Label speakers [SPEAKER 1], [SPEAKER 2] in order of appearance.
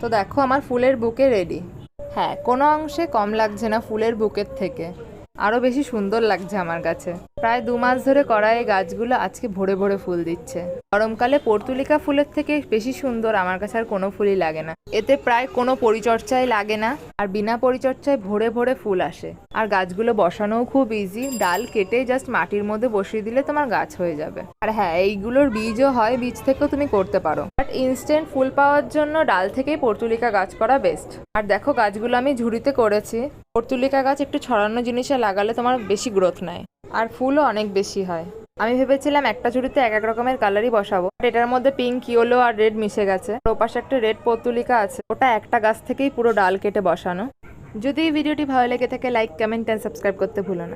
[SPEAKER 1] তো দেখো আমার ফুলের বুকে রেডি। হ্যাঁ, কোনো অংশে কম লাগছে না ফুলের বুকের থেকে, আরও বেশি সুন্দর লাগছে আমার কাছে। প্রায় 2 মাস ধরে করা এই গাছগুলো আজকে ভরে ভরে ফুল দিচ্ছে। গরমকালে পর্তুলিকা ফুলের থেকে বেশি সুন্দর আমার কাছে আর কোনো ফুলই লাগে না। এতে প্রায় কোনো পরিচর্যাই লাগে না, আর বিনা পরিচর্যায় ভরে ভরে ফুল আসে। আর গাছগুলো বসানোও খুব ইজি, ডাল কেটে জাস্ট মাটির মধ্যে বসিয়ে দিলে তোমার গাছ হয়ে যাবে। আর হ্যাঁ, এইগুলোর বীজও হয়, বীজ থেকেও তুমি করতে পারো, বাট ইনস্ট্যান্ট ফুল পাওয়ার জন্য ডাল থেকেই পর্তুলিকা গাছ করা বেস্ট। আর দেখো গাছগুলো আমি ঝুড়িতে করেছি। পর্তুলিকা গাছ একটু ছড়ানো জিনিসে লাগালে তোমার বেশি গ্রোথ নেয়, আর ফুলও অনেক বেশি হয়। আমি ভেবেছিলাম একটা ঝুড়িতে এক এক রকমের কালারই বসাবো, এটার মধ্যে পিঙ্ক, ইয়েলো আর রেড মিশে গেছে। ওপাশে একটা রেড পর্তুলিকা আছে, ওটা একটা গাছ থেকেই পুরো ডাল কেটে বসানো। যদি এই ভিডিওটি ভালো লেগে থাকে, লাইক, কমেন্ট অ্যান্ড সাবস্ক্রাইব করতে ভুলো না।